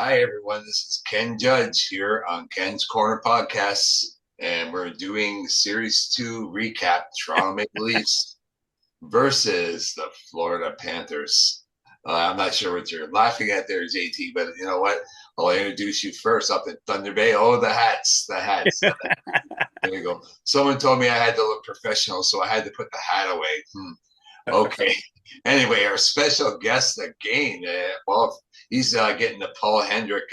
Hi, everyone. This is Ken Judge here on Ken's Korner Podcast, and we're doing Series 2 recap Toronto Maple Leafs versus the Florida Panthers. I'm not sure what you're laughing at there, JT, but you know what? I'll introduce you first up in Thunder Bay. Oh, the hats, the hats. There you go. Someone told me I had to look professional, so I had to put the hat away. Okay. Anyway, our special guest again, he's getting the Paul Hendrick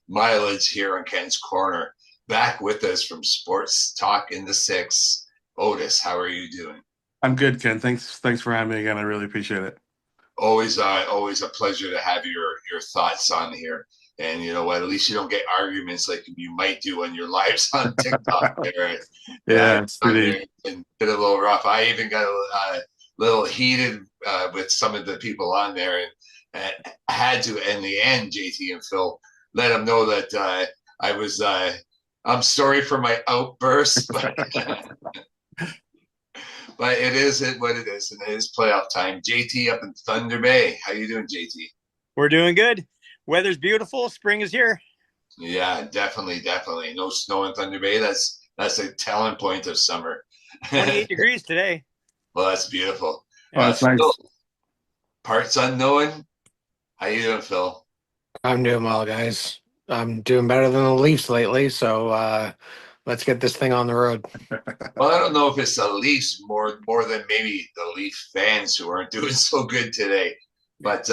mileage here on Ken's Corner. Back with us from Sports Talk in the Six. Otis, how are you doing? I'm good, Ken. Thanks for having me again. I really appreciate it. Always a pleasure to have your thoughts on here. And you know what? At least you don't get arguments like you might do on your lives on TikTok. There, Yeah, it's pretty. it's been a little rough. I even got a little heated with some of the people on there, and I had to, in the end, JT and Phil, let them know that I was. I'm sorry for my outburst, but it is what it is, and it is playoff time. JT up in Thunder Bay, how you doing, JT? We're doing good. Weather's beautiful. Spring is here. Yeah, definitely. No snow in Thunder Bay. That's a telling point of summer. 28 degrees today. Well, that's beautiful. Oh, that's Phil, nice. parts unknown. How you doing, Phil? I'm doing well, guys. I'm doing better than the Leafs lately, so let's get this thing on the road. Well, I don't know if it's the Leafs more than maybe the Leaf fans who aren't doing so good today. But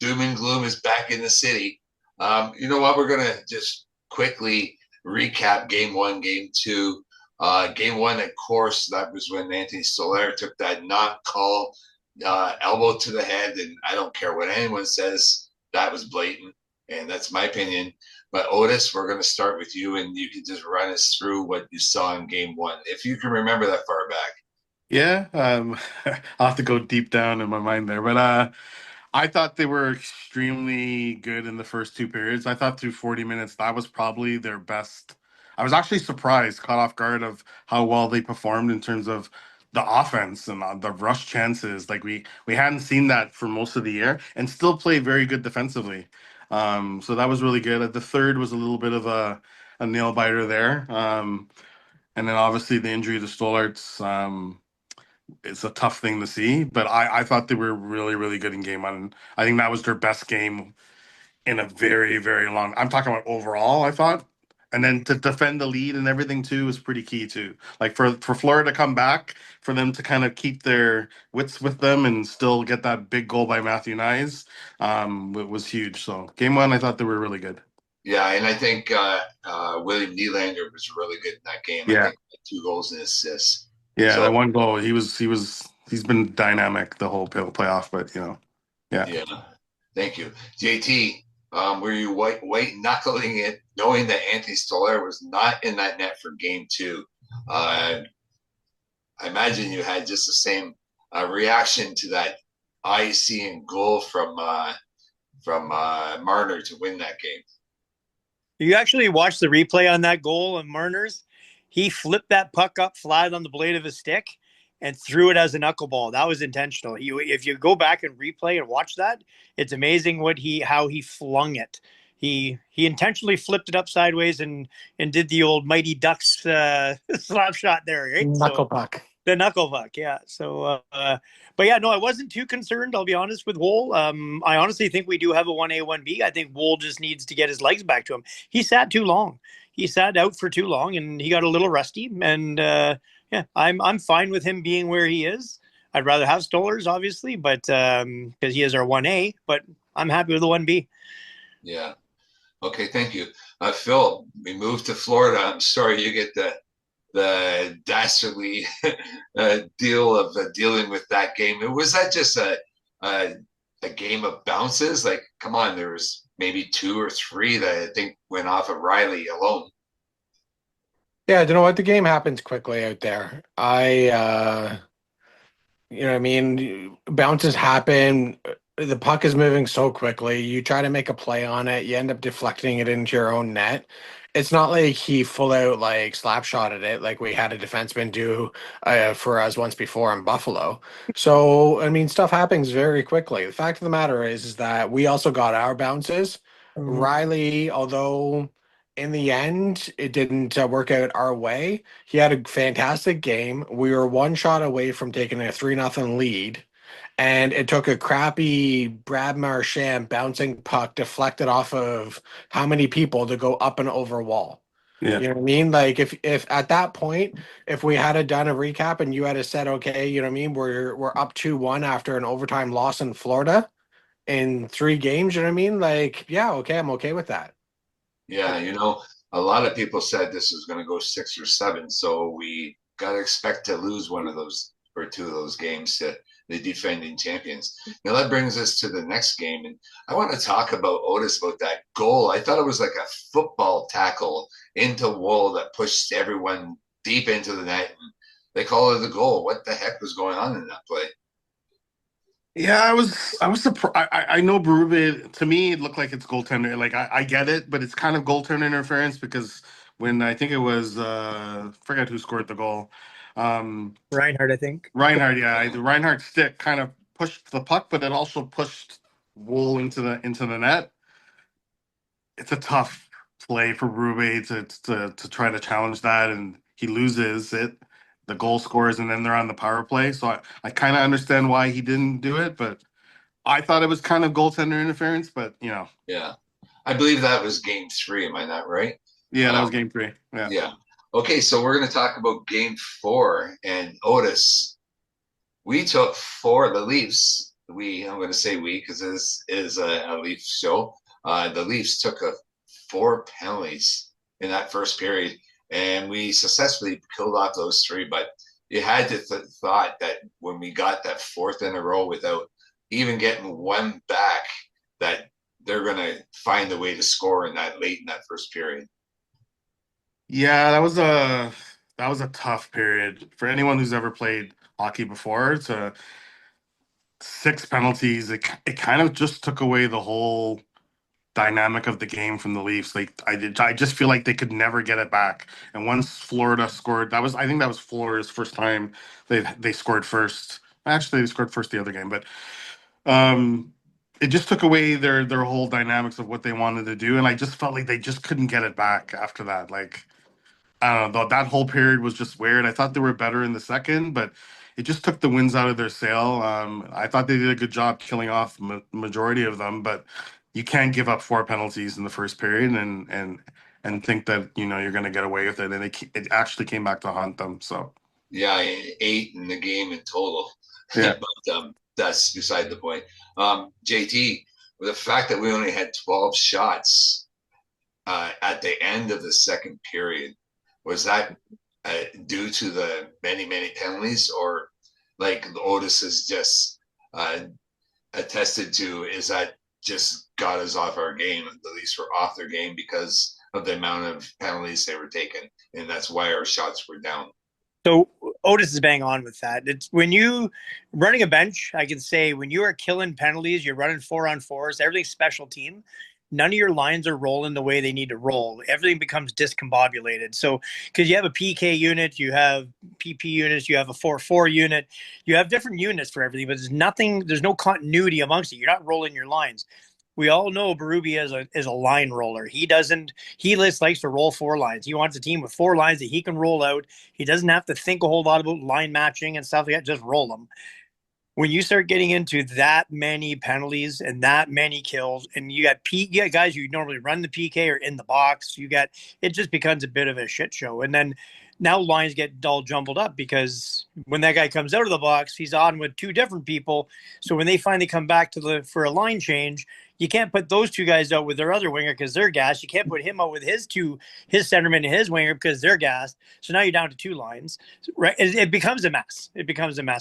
doom and gloom is back in the city. You know what? We're gonna just quickly recap Game 1, Game 2. Game 1, of course, that was when Anthony Stolarz took that not call elbow to the head, and I don't care what anyone says, that was blatant, and that's my opinion. But Otis, we're going to start with you, and you can just run us through what you saw in Game 1, if you can remember that far back. Yeah, I'll have to go deep down in my mind there, but I thought they were extremely good in the first two periods. I thought through 40 minutes that was probably their best. I was actually surprised, caught off guard of how well they performed in terms of the offense and the rush chances. Like we hadn't seen that for most of the year, and still played very good defensively. So that was really good. The third was a little bit of a nail biter there. And then obviously the injury to Stolarz. It's a tough thing to see, but I thought they were really, really good in game one. I think that was their best game in a very, very long. I'm talking about overall, I thought. And then to defend the lead and everything too is pretty key too. Like for Florida to come back, for them to kind of keep their wits with them and still get that big goal by Matthew Nyes, was huge. So game one, I thought they were really good. Yeah, and I think William Nylander was really good in that game. I Yeah. think 2 goals and assists. Yeah, So, that one goal, he's been dynamic the whole playoff, but yeah. yeah, thank you. JT, were you white knuckling it, knowing that Anthony Stolarz was not in that net for Game 2? I imagine you had just the same reaction to that eye-seeing goal from Marner to win that game. You actually watched the replay on that goal of Marner's. He flipped that puck up flat on the blade of his stick and threw it as a knuckleball. That was intentional. If you go back and replay and watch that, it's amazing how he flung it. He intentionally flipped it up sideways and did the old Mighty Ducks slap shot there. Right? Knuckle puck. The knuckle puck, yeah. So, but yeah, no, I wasn't too concerned. I'll be honest with Woll. I honestly think we do have a 1A, 1B. I think Woll just needs to get his legs back to him. He sat too long. He sat out for too long, and he got a little rusty. And yeah, I'm fine with him being where he is. I'd rather have Stolarz, obviously, but because he is our 1A. But I'm happy with the 1B. Yeah. Okay, thank you. Phil, we moved to Florida. I'm sorry you get the dastardly deal of dealing with that game. Was that just a game of bounces? Like, come on, there was maybe 2 or 3 that I think went off of Riley alone. Yeah, you know what? The game happens quickly out there. You know what I mean? Bounces happen. The puck is moving so quickly. You try to make a play on it, you end up deflecting it into your own net. It's not like he full out like slap shotted it like we had a defenseman do for us once before in Buffalo. So I mean, stuff happens very quickly. The fact of the matter is that we also got our bounces. Riley, although in the end it didn't work out our way, he had a fantastic game. We were one shot away from taking a 3-0 lead, and it took a crappy Brad Marchand bouncing puck deflected off of how many people to go up and over Wall. Yeah. You know what I mean? Like if at that point, if we had done a recap and you had said, okay, you know what I mean, we're up 2-1 after an overtime loss in Florida in 3 games, you know what I mean? Like, yeah, okay, I'm okay with that. Yeah, a lot of people said this was going to go 6 or 7, so we got to expect to lose one of those or 2 of those games to the defending champions. Now that brings us to the next game, and I want to talk about Otis, about that goal. I thought it was like a football tackle into Woll that pushed everyone deep into the net, and they call it a goal. What the heck was going on in that play? Yeah, I was surprised. I know Berube, to me, it looked like it's goaltender. Like, I get it, but it's kind of goaltender interference because when I think it was, forget who scored the goal. Reinhardt, I think. Reinhardt, yeah. The Reinhardt stick kind of pushed the puck, but it also pushed Wool into the net. It's a tough play for Berube to try to challenge that, and he loses it. The goal scores, and then they're on the power play. So I kind of understand why he didn't do it, but I thought it was kind of goaltender interference. But Yeah, I believe that was game 3. Am I not right? Yeah, that was game 3. Yeah. Yeah. Okay, so we're going to talk about game 4 and Otis. We took 4 the Leafs. I'm going to say we because this is a Leafs show. The Leafs took 4 penalties in that first period, and we successfully killed off those 3. But you had to thought that when we got that 4th in a row without even getting one back, that they're going to find a way to score in that late in that first period. Yeah, that was a tough period for anyone who's ever played hockey before. To 6 penalties, it kind of just took away the whole dynamic of the game from the Leafs. Like I just feel like they could never get it back. And once Florida scored, I think that was Florida's first time they scored first. Actually, they scored first the other game, but it just took away their whole dynamics of what they wanted to do, and I just felt like they just couldn't get it back after that. Like, I don't know, that whole period was just weird. I thought they were better in the second, but it just took the winds out of their sail. I thought they did a good job killing off majority of them, but you can't give up 4 penalties in the first period and think that you're going to get away with it. And it actually came back to haunt them. So yeah, 8 in the game in total. Yeah. But that's beside the point. JT, with the fact that we only had 12 shots at the end of the second period, was that due to the many, many penalties, or like Otis has just attested to, is that just got us off our game? The Leafs were off their game because of the amount of penalties they were taking, and that's why our shots were down. So Otis is bang on with that. It's when you running a bench, I can say when you are killing penalties, you're running 4-on-4s, everything's special team. None of your lines are rolling the way they need to roll. Everything becomes discombobulated. So because you have a PK unit, you have PP units, you have a 4-4 unit, you have different units for everything, but there's no continuity amongst it. You're not rolling your lines. We all know Berube is a line roller. He likes to roll 4 lines. He wants a team with 4 lines that he can roll out. He doesn't have to think a whole lot about line matching and stuff like that. Just roll them. When you start getting into that many penalties and that many kills, and you got guys who normally run the PK or in the box, it just becomes a bit of a shit show. And then now lines get all jumbled up because when that guy comes out of the box, he's on with 2 different people. So when they finally come back for a line change, you can't put those 2 guys out with their other winger because they're gassed. You can't put him out with his centerman and his winger because they're gassed. So now you're down to 2 lines. Right? It becomes a mess.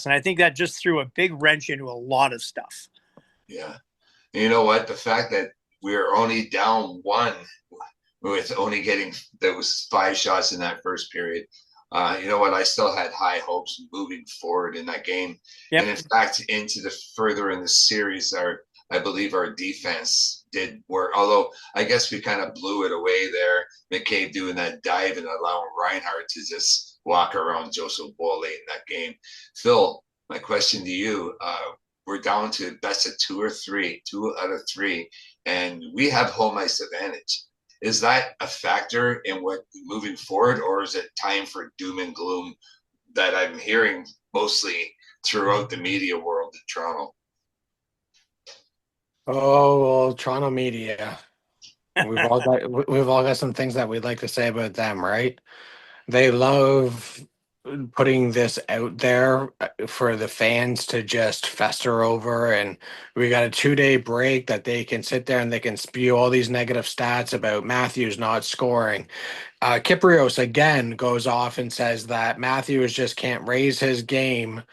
And I think that just threw a big wrench into a lot of stuff. Yeah. And you know what? The fact that we're only down 1 with only getting those 5 shots in that first period. You know what? I still had high hopes moving forward in that game. Yep. And in fact, into the further in the series, I believe our defense did work, although I guess we kind of blew it away there. McCabe doing that dive and allowing Reinhardt to just walk around Joseph Woll late in that game. Phil, my question to you, we're down to best of 2 or 3, 2 out of 3 and we have home ice advantage. Is that a factor in what moving forward, or is it time for doom and gloom that I'm hearing mostly throughout the media world in Toronto? Oh, well, Toronto media. We've all got some things that we'd like to say about them, right? They love putting this out there for the fans to just fester over, and we got a 2-day break that they can sit there and they can spew all these negative stats about Matthews not scoring. Kyprios again goes off and says that Matthews just can't raise his game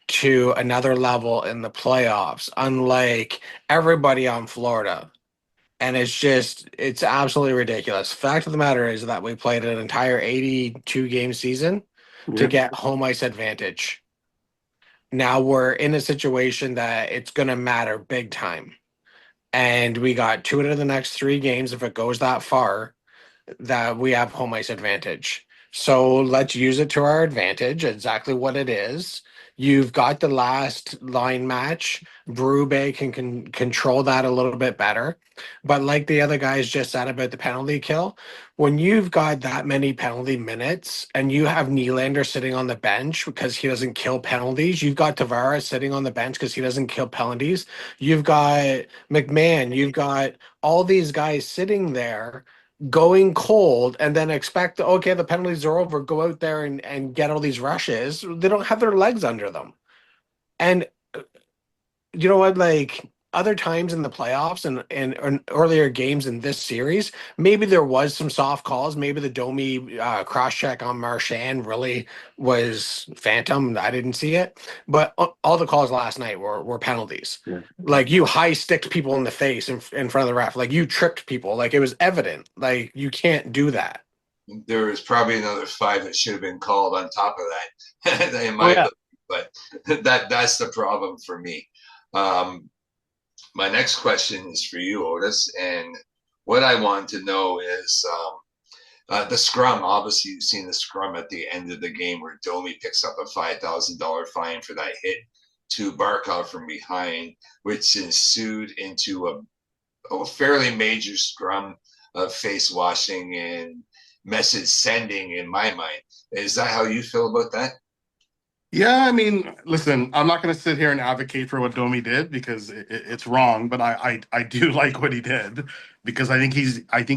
to another level in the playoffs, unlike everybody on Florida. And it's absolutely ridiculous. Fact of the matter is that we played an entire 82 game season to get home ice advantage. Now we're in a situation that it's going to matter big time. And we got 2 out of the next 3 games, if it goes that far, that we have home ice advantage. So let's use it to our advantage. Exactly what it is. You've got the last line match. Berube can control that a little bit better. But like the other guys just said about the penalty kill, when you've got that many penalty minutes and you have Nylander sitting on the bench because he doesn't kill penalties, you've got Tavares sitting on the bench because he doesn't kill penalties, you've got McMahon, you've got all these guys sitting there going cold and then expect, okay, the penalties are over, go out there and get all these rushes. They don't have their legs under them. And you know what, like other times in the playoffs and earlier games in this series, maybe there was some soft calls. Maybe the Domi cross check on Marchand really was phantom. I didn't see it, but all the calls last night were penalties. Yeah. Like you high sticked people in the face in front of the ref. Like you tripped people. Like it was evident. Like you can't do that. There was probably another 5 that should have been called on top of that in my opinion, but that's the problem for me. My next question is for you, Otis, and what I want to know is the scrum. Obviously, you've seen the scrum at the end of the game where Domi picks up a $5,000 fine for that hit to Barkov from behind, which ensued into a fairly major scrum of face washing and message sending in my mind. Is that how you feel about that? Yeah, I mean, listen, I'm not going to sit here and advocate for what Domi did because it's wrong, but I do like what he did because I think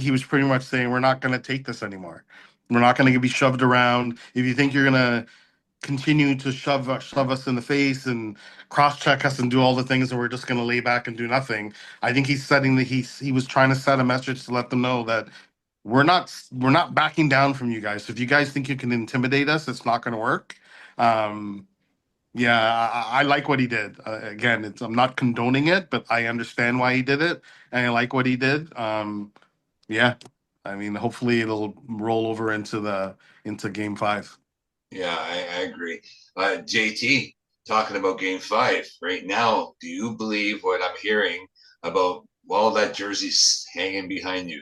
he was pretty much saying we're not going to take this anymore. We're not going to be shoved around. If you think you're going to continue to shove us in the face and cross check us and do all the things and we're just going to lay back and do nothing, I think he's setting he was trying to set a message to let them know that we're not backing down from you guys. So if you guys think you can intimidate us, it's not going to work. Yeah, I like what he did. Again, I'm not condoning it, but I understand why he did it, and I like what he did. Yeah, I mean, hopefully it'll roll over into Game 5. Yeah, I agree. JT, talking about Game 5 right now, do you believe what I'm hearing about that jersey's hanging behind you?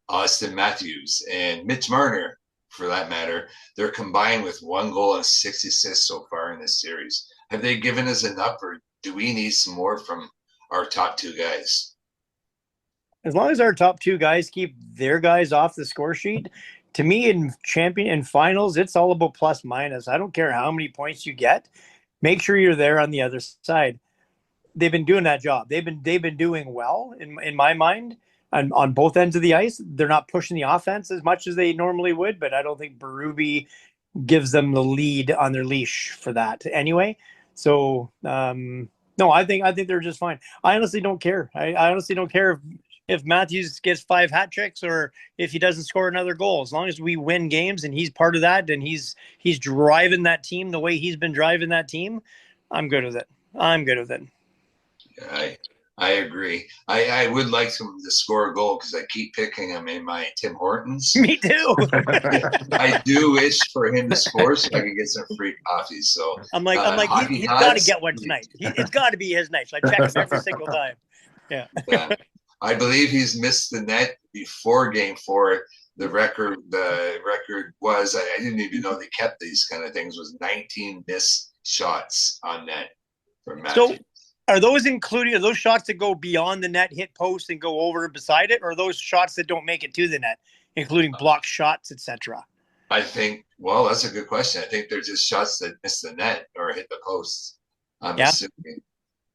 Austin Matthews and Mitch Marner, for that matter, they're combined with 1 goal and 6 assists so far in this series. Have they given us enough, or do we need some more from our top 2 guys? As long as our top 2 guys keep their guys off the score sheet, to me in finals, it's all about plus minus. I don't care how many points you get. Make sure you're there on the other side. They've been doing that job. They've been doing well in my mind. And on both ends of the ice, they're not pushing the offense as much as they normally would, but I don't think Berube gives them the lead on their leash for that anyway. So no, I think they're just fine. I honestly don't care. I honestly don't care if Matthews gets 5 hat tricks or if he doesn't score another goal. As long as we win games and he's part of that and he's driving that team the way he's been driving that team, I'm good with it. Yeah, I agree. I would like him to score a goal because I keep picking him in my Tim Hortons. Me too. I do wish for him to score so I can get some free coffee. So I'm like, he's got to get one tonight. It's got to be his night. So I check him every single time. Yeah. I believe he's missed the net before Game 4. The record was, I didn't even know they kept these kind of things, was 19 missed shots on net from Matthews. Are those including, are those shots that go beyond the net, hit post, and go over and beside it, or are those shots that don't make it to the net, including blocked shots, etc.? I think, well, that's a good question. I think they're just shots that miss the net or hit the post. I'm assuming.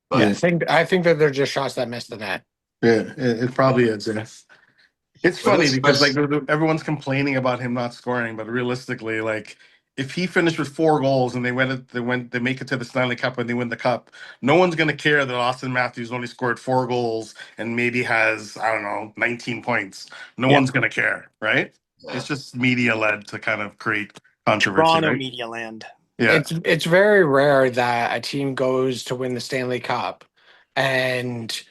But I think that they're just shots that miss the net. Yeah, it probably is. Yeah. It's funny because like everyone's complaining about him not scoring, but realistically, like if he finished with 4 goals and they make it to the Stanley Cup and they win the cup, no one's gonna care that Austin Matthews only scored 4 goals and maybe has, I don't know, 19 points. No one's gonna care, right? Yeah. It's just media led to kind of create controversy. Toronto right? media land. Yeah. It's very rare that a team goes to win the Stanley Cup and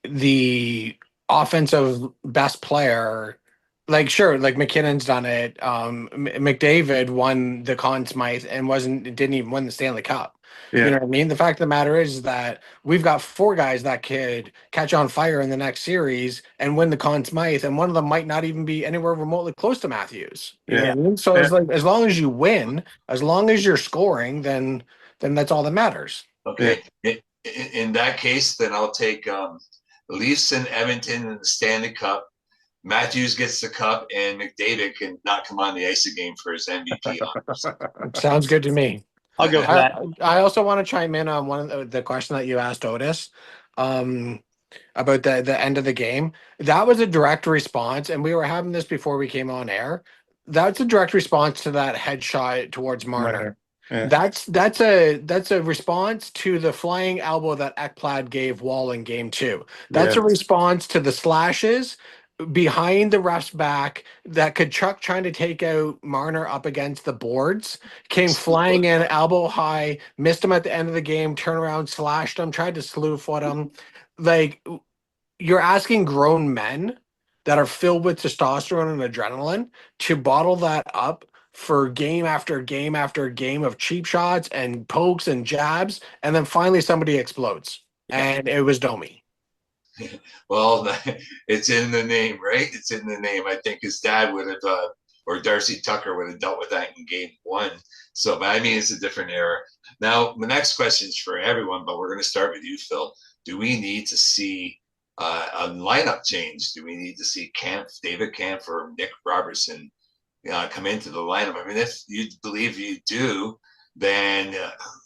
the offensive best player, like sure, like McKinnon's done it. McDavid won the Conn Smythe and didn't even win the Stanley Cup. Yeah. You know what I mean? The fact of the matter is that we've got 4 guys that could catch on fire in the next series and win the Conn Smythe, and one of them might not even be anywhere remotely close to Matthews. You know what I mean? So it's like as long as you win, as long as you're scoring, then that's all that matters. Okay. In that case, then I'll take Leafs and Edmonton in the Stanley Cup. Matthews gets the cup, and McDavid can not come on the ice again for his MVP honors. Sounds good to me. I'll go for that. I also want to chime in on one of the question that you asked Otis about the end of the game. That was a direct response, and we were having this before we came on air. That's a direct response to that headshot towards Marner. Yeah. That's a response to the flying elbow that Ekblad gave Woll in game 2. That's a response to the slashes behind the ref's back that Kachuk trying to take out Marner up against the boards, came flying in elbow high, missed him at the end of the game, turned around, slashed him, tried to slew foot him. Like, you're asking grown men that are filled with testosterone and adrenaline to bottle that up for game after game after game of cheap shots and pokes and jabs, and then finally somebody explodes. And it was Domi. Well, it's in the name, right? It's in the name. I think his dad would have, or Darcy Tucker would have dealt with that in game 1. So, but I mean, it's a different era. Now, the next question is for everyone, but we're going to start with you, Phil. Do we need to see a lineup change? Do we need to see David Kampf or Nick Robertson come into the lineup? I mean, if you believe you do, then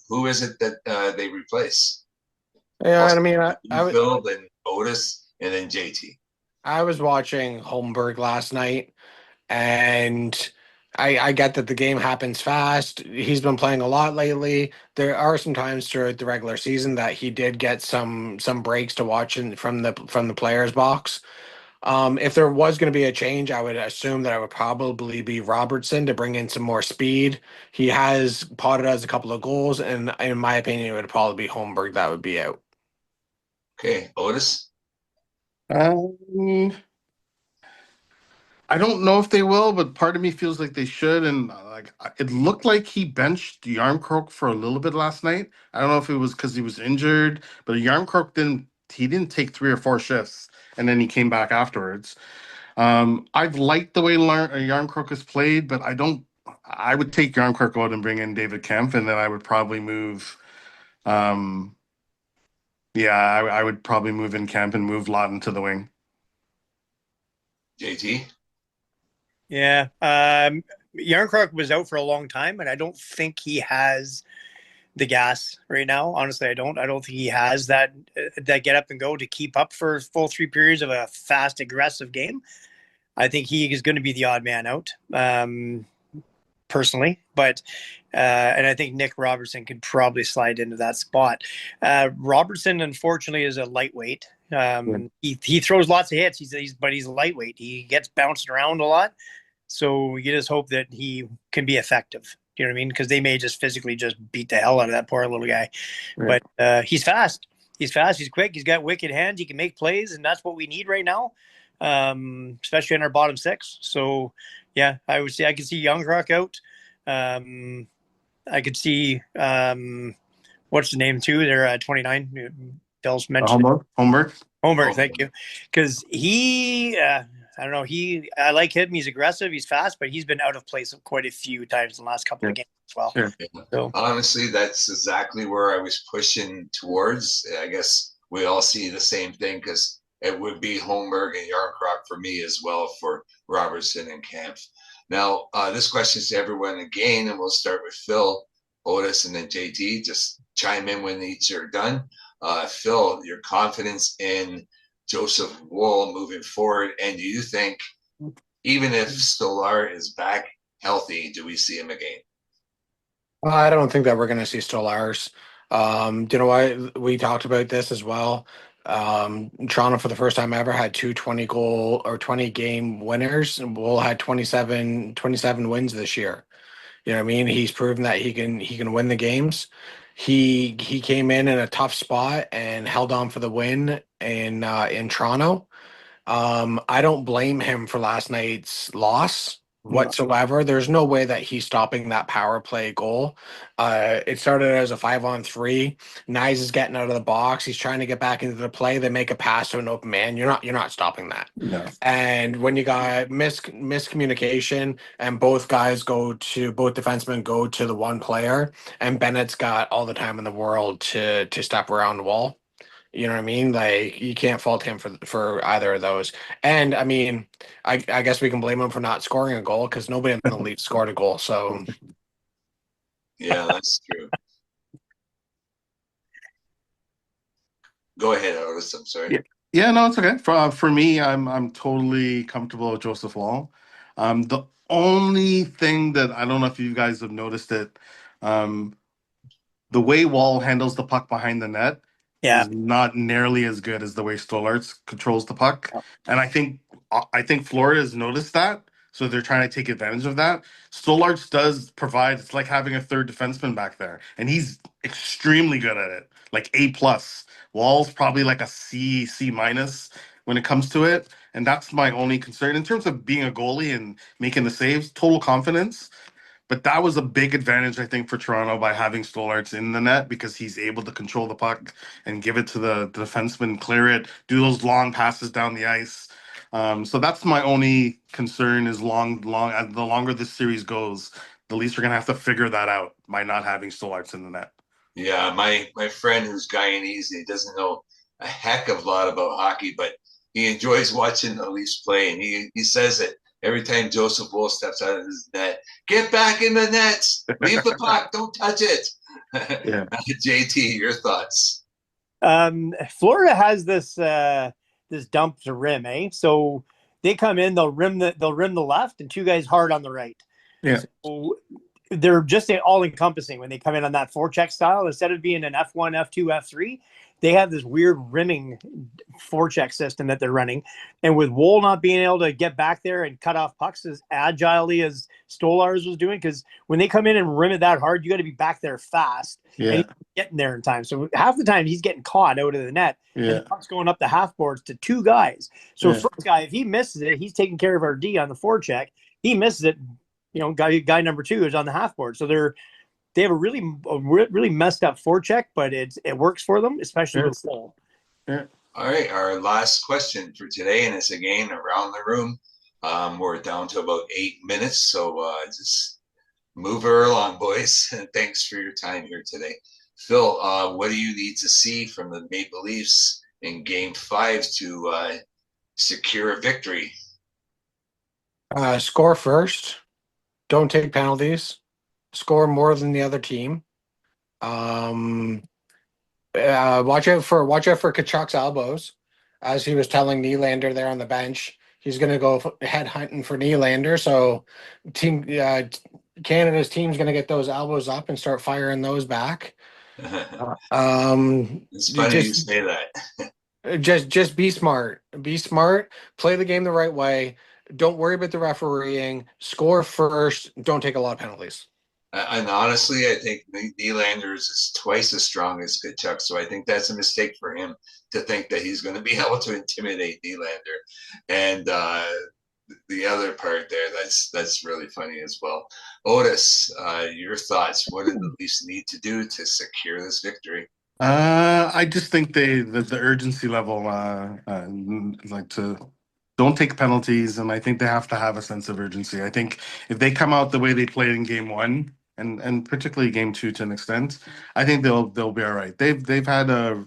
who is it that they replace? Yeah, I mean, Phil, then Otis, and then JT. I was watching Holmberg last night, and I get that the game happens fast. He's been playing a lot lately. There are some times throughout the regular season that he did get some breaks to watch from the players' box. If there was going to be a change, I would assume that it would probably be Robertson to bring in some more speed. He has potted us a couple of goals, and in my opinion, it would probably be Holmberg that would be out. Okay, Otis? I don't know if they will, but part of me feels like they should. And like it looked like he benched Yarmkrok for a little bit last night. I don't know if it was because he was injured, but Yarmkrok didn't take 3 or 4 shifts, and then he came back afterwards. I've liked the way Yarmkrok has played, but I would take Yarmkrok out and bring in David Kampf, and then I would probably move. I would probably move in Kampf and move Lawton to the wing. JT? Yeah. Yarmkrok was out for a long time, and I don't think he has the gas right now. Honestly, I don't think he has that get up and go to keep up for full 3 periods of a fast, aggressive game. I think he is going to be the odd man out, personally. But and I think Nick Robertson could probably slide into that spot. Robertson, unfortunately, is a lightweight. He throws lots of hits. But he's lightweight. He gets bounced around a lot. So you just hope that he can be effective. You know what I mean? Because they may just physically just beat the hell out of that poor little guy. Right. But he's fast. He's fast. He's quick. He's got wicked hands. He can make plays, and that's what we need right now, especially in our bottom 6. So, yeah, I would say I could see Yarmkrok out. I could see what's the name too? They're 29. Bill's mentioned Holmberg. Thank you, because he. I don't know. I like him. He's aggressive. He's fast, but he's been out of place quite a few times in the last couple of games. well. Sure. So Honestly, that's exactly where I was pushing towards. I guess we all see the same thing because it would be Holmberg and Yarncroc for me as well for Robertson and Kampf. Now, this question is to everyone again, and we'll start with Phil, Otis, and then JT. Just chime in when each are done. Phil, your confidence in Joseph Woll moving forward, and do you think even if Stolarz is back healthy, do we see him again? I don't think that we're going to see Stolarz. You know what? We talked about this as well. Toronto, for the first time ever, had two 20-goal or 20-game winners, and Woll had 27 wins this year. You know what I mean? He's proven that he can win the games. He came in a tough spot and held on for the win in Toronto. I don't blame him for last night's loss whatsoever. There's no way that he's stopping that power play goal. It started as a 5-on-3. Nyes is getting out of the box. He's trying to get back into the play. They make a pass to an open man. You're not stopping that. No. And when you got miscommunication and both defensemen go to the one player, and Bennett's got all the time in the world to step around the wall. You know what I mean? Like, you can't fault him for either of those. And I mean, I guess we can blame him for not scoring a goal because nobody in the league scored a goal. So Yeah, that's true. Go ahead, Otis. I'm sorry. Yeah, no, it's okay. For me, I'm totally comfortable with Joseph Woll. The only thing that I don't know if you guys have noticed it, the way Woll handles the puck behind the net is not nearly as good as the way Stolarz controls the puck. And I think Florida has noticed that, so they're trying to take advantage of that. Stolarz does provide. It's like having a third defenseman back there, and he's extremely good at it, like A+. Woll's probably like a C minus when it comes to it, and that's my only concern in terms of being a goalie and making the saves. Total confidence. But that was a big advantage, I think, for Toronto by having Stolarz in the net because he's able to control the puck and give it to the defenseman, clear it, do those long passes down the ice. So that's my only concern is the longer this series goes, the least we're going to have to figure that out by not having Stolarz in the net. Yeah, my friend who's Guyanese, he doesn't know a heck of a lot about hockey, but he enjoys watching the Leafs play, and he says that every time Joseph Woll steps out of his net, get back in the nets, leave the puck, don't touch it. Yeah. JT, your thoughts? Florida has this dump to rim, eh? So they come in, they'll rim the left, and two guys hard on the right. Yeah. So they're just all encompassing when they come in on that forecheck style. Instead of being an F1, F2, F3, they have this weird rimming forecheck system that they're running. And with Woll not being able to get back there and cut off pucks as agilely as Stolarz was doing, because when they come in and rim it that hard, you got to be back there fast and getting there in time. So half the time he's getting caught out of the net, and the puck's going up the half boards to two guys. So first guy, if he misses it, he's taking care of our D on the forecheck. He misses it, guy number two is on the half board. So they have a really messed up forecheck, but it works for them, especially with Woll. Yeah. All right, our last question for today, and it's again around the room. We're down to about 8 minutes, so just move her along, boys. Thanks for your time here today. Phil, what do you need to see from the Maple Leafs in Game 5 to secure a victory? Score first. Don't take penalties. Score more than the other team. Watch out for Kachuk's elbows, as he was telling Nylander there on the bench. He's going to go head hunting for Nylander. So, Canada's team's going to get those elbows up and start firing those back. It's funny you say that. Just be smart. Be smart. Play the game the right way. Don't worry about the refereeing. Score first. Don't take a lot of penalties. And honestly, I think Nylander is twice as strong as Kachuk, so I think that's a mistake for him to think that he's going to be able to intimidate Nylander. And the other part there, that's really funny as well. Otis, your thoughts? What do the Leafs need to do to secure this victory? I just think the urgency level, don't take penalties, and I think they have to have a sense of urgency. I think if they come out the way they played in Game 1, and particularly game 2 to an extent, I think they'll be all right. They've had a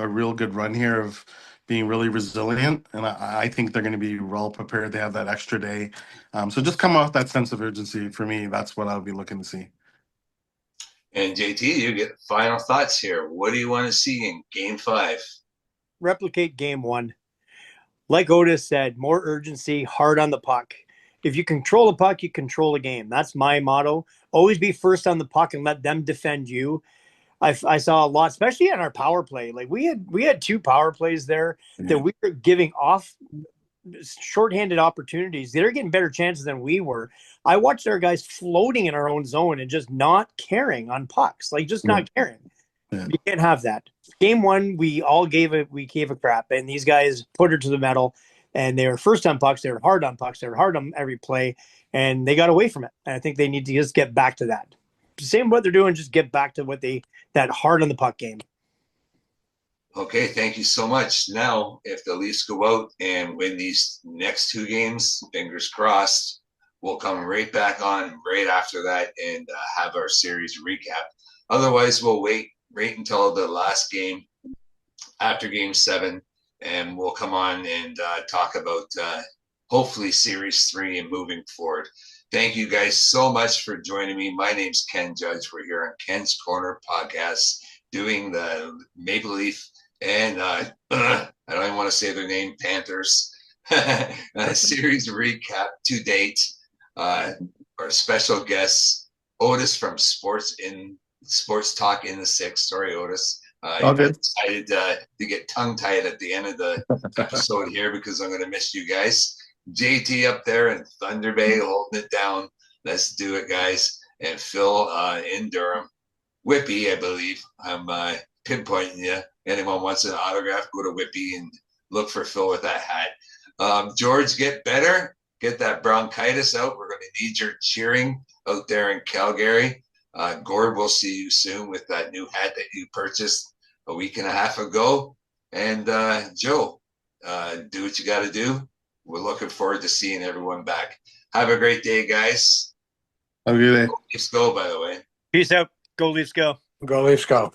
real good run here of being really resilient, and I think they're going to be well prepared. They have that extra day, so just come off that sense of urgency. For me, that's what I'll be looking to see. And JT, you get final thoughts here. What do you want to see in Game 5? Replicate Game 1. Like Otis said, more urgency, hard on the puck. If you control the puck, you control the game. That's my motto. Always be first on the puck and let them defend you. I saw a lot, especially on our power play. Like we had 2 power plays there that we were giving off shorthanded opportunities. They're getting better chances than we were. I watched our guys floating in our own zone and just not caring on pucks, like just not caring. Yeah. You can't have that. Game 1, we gave a crap, and these guys put her to the metal. And they were first on pucks. They were hard on pucks. They were hard on every play, and they got away from it. And I think they need to just get back to that. Same what they're doing, just get back to that hard on the puck game. Okay, thank you so much. Now, if the Leafs go out and win these next 2 games, fingers crossed, we'll come right back on right after that and have our series recap. Otherwise, we'll wait until the last game after Game 7. And we'll come on and talk about hopefully Series 3 and moving forward. Thank you guys so much for joining me. My name's Ken Judge. We're here on Ken's Korner Podcast doing the Maple Leaf and I don't even want to say their name, Panthers series recap to date. Our special guest, Otis from Sports Talk in the Six. Sorry, Otis. I decided to get tongue-tied at the end of the episode here because I'm going to miss you guys. JT up there in Thunder Bay holding it down. Let's do it, guys. And Phil in Durham. Whippy, I believe. I'm pinpointing you. Anyone wants an autograph, go to Whippy and look for Phil with that hat. George, get better. Get that bronchitis out. We're going to need your cheering out there in Calgary. Gord, we'll see you soon with that new hat that you purchased a week and a half ago. And Joe, do what you got to do. We're looking forward to seeing everyone back. Have a great day, guys. Have a good day. Go Leafs go, by the way. Peace out. Go Leafs go. Go Leafs go.